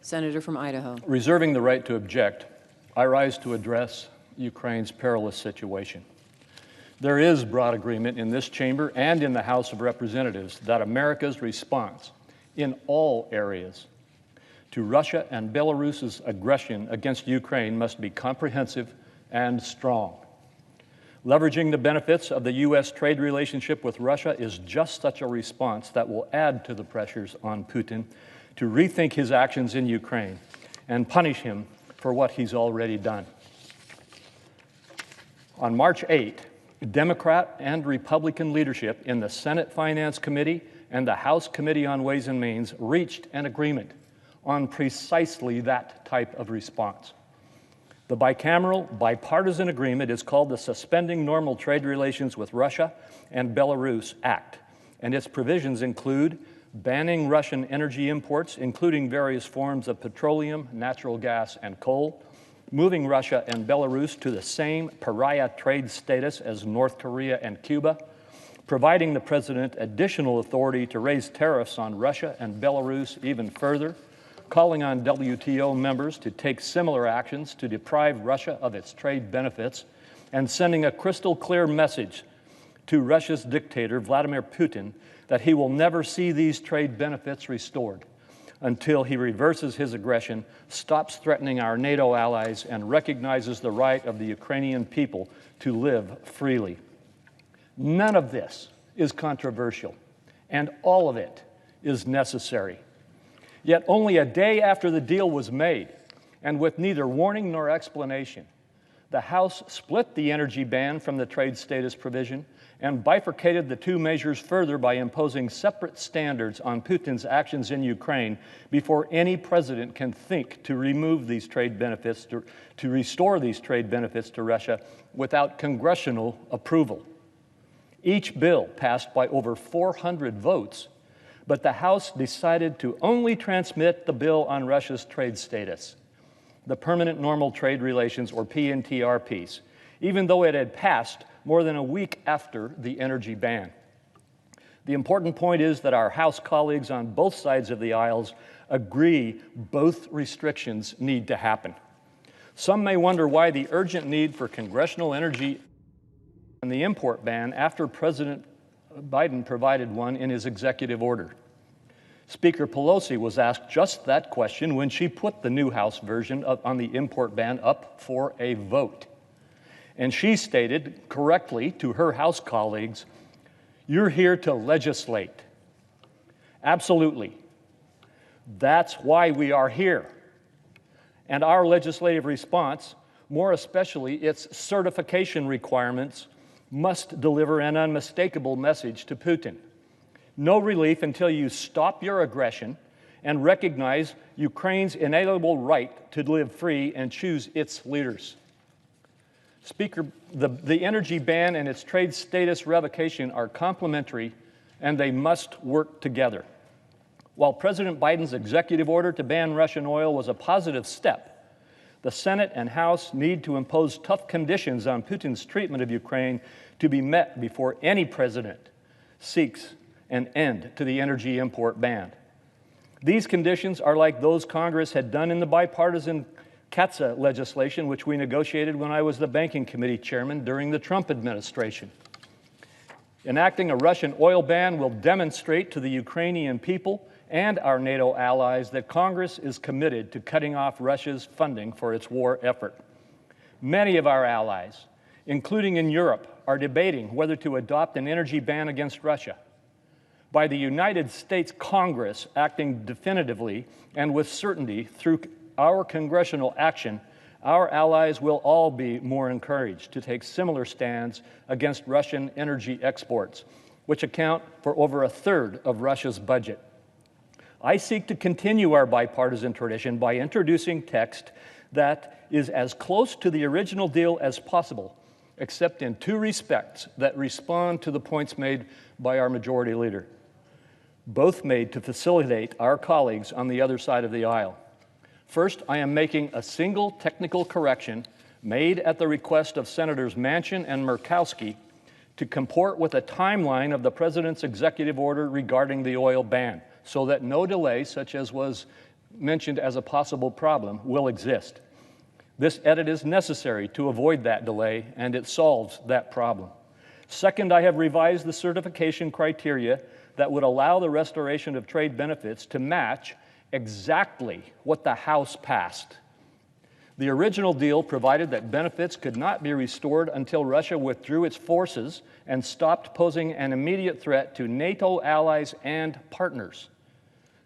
Senator from Idaho. Reserving the right to object, I rise to address Ukraine's perilous situation. There is broad agreement in this chamber and in the House of Representatives that America's response in all areas to Russia and Belarus's aggression against Ukraine must be comprehensive and strong. Leveraging the benefits of the U.S. trade relationship with Russia is just such a response that will add to the pressures on Putin to rethink his actions in Ukraine and punish him for what he's already done. On March 8, Democrat and Republican leadership in the Senate Finance Committee and the House Committee on Ways and Means reached an agreement on precisely that type of response. The bicameral, bipartisan agreement is called the Suspending Normal Trade Relations with Russia and Belarus Act, and its provisions include banning Russian energy imports, including various forms of petroleum, natural gas, and coal, moving Russia and Belarus to the same pariah trade status as North Korea and Cuba, providing the President additional authority to raise tariffs on Russia and Belarus even further, calling on WTO members to take similar actions to deprive Russia of its trade benefits, and sending a crystal clear message to Russia's dictator, Vladimir Putin, that he will never see these trade benefits restored until he reverses his aggression, stops threatening our NATO allies, and recognizes the right of the Ukrainian people to live freely. None of this is controversial, and all of it is necessary. Yet only a day after the deal was made, and with neither warning nor explanation, the House split the energy ban from the trade status provision and bifurcated the two measures further by imposing separate standards on Putin's actions in Ukraine before any president can think to remove these trade benefits, to restore these trade benefits to Russia without congressional approval. Each bill passed by over 400 votes, but the House decided to only transmit the bill on Russia's trade status, the Permanent Normal Trade Relations, or PNTR piece, even though it had passed more than a week after the energy ban. The important point is that our House colleagues on both sides of the aisles agree both restrictions need to happen. Some may wonder why the urgent need for congressional energy and the import ban after President Biden provided one in his executive order. Speaker Pelosi was asked just that question when she put the new House version on the import ban up for a vote. And she stated correctly to her House colleagues, "You're here to legislate." Absolutely. That's why we are here. And our legislative response, more especially its certification requirements, must deliver an unmistakable message to Putin. No relief until you stop your aggression and recognize Ukraine's inalienable right to live free and choose its leaders. Speaker, the energy ban and its trade status revocation are complementary, and they must work together. While President Biden's executive order to ban Russian oil was a positive step, the Senate and House need to impose tough conditions on Putin's treatment of Ukraine to be met before any president seeks an end to the energy import ban. These conditions are like those Congress had done in the bipartisan CATSA legislation, which we negotiated when I was the Banking Committee chairman during the Trump administration. Enacting a Russian oil ban will demonstrate to the Ukrainian people and our NATO allies that Congress is committed to cutting off Russia's funding for its war effort. Many of our allies, including in Europe, are debating whether to adopt an energy ban against Russia. By the United States Congress acting definitively and with certainty through our congressional action, our allies will all be more encouraged to take similar stands against Russian energy exports, which account for over a third of Russia's budget. I seek to continue our bipartisan tradition by introducing text that is as close to the original deal as possible, except in two respects that respond to the points made by our majority leader, both made to facilitate our colleagues on the other side of the aisle. First, I am making a single technical correction made at the request of Senators Manchin and Murkowski to comport with a timeline of the President's executive order regarding the oil ban, so that no delay, such as was mentioned as a possible problem will exist. This edit is necessary to avoid that delay, and it solves that problem. Second, I have revised the certification criteria that would allow the restoration of trade benefits to match exactly what the House passed. The original deal provided that benefits could not be restored until Russia withdrew its forces and stopped posing an immediate threat to NATO allies and partners.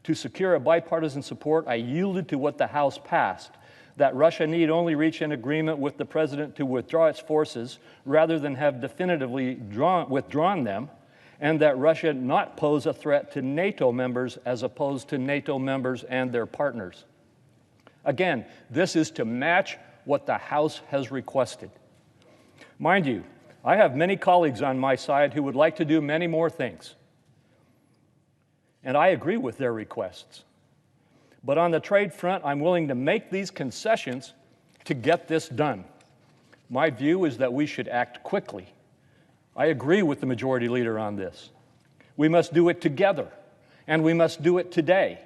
To secure a bipartisan support, I yielded to what the House passed, that Russia need only reach an agreement with the President to withdraw its forces rather than have definitively withdrawn them, and that Russia not pose a threat to NATO members as opposed to NATO members and their partners. Again, this is to match what the House has requested. Mind you, I have many colleagues on my side who would like to do many more things, and I agree with their requests. But on the trade front, I'm willing to make these concessions to get this done. My view is that we should act quickly. I agree with the majority leader on this. We must do it together, and we must do it today.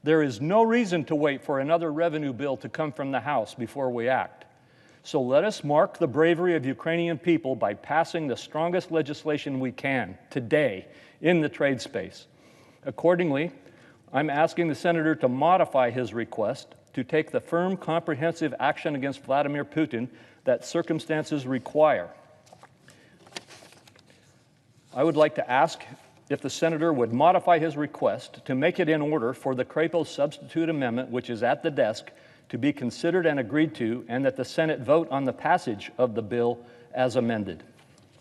There is no reason to wait for another revenue bill to come from the House before we act. So let us mark the bravery of Ukrainian people by passing the strongest legislation we can today in the trade space. Accordingly, I'm asking the senator to modify his request to take the firm, comprehensive action against Vladimir Putin that circumstances require. I would like to ask if the senator would modify his request to make it in order for the Crapo substitute amendment, which is at the desk, to be considered and agreed to, and that the Senate vote on the passage of the bill as amended.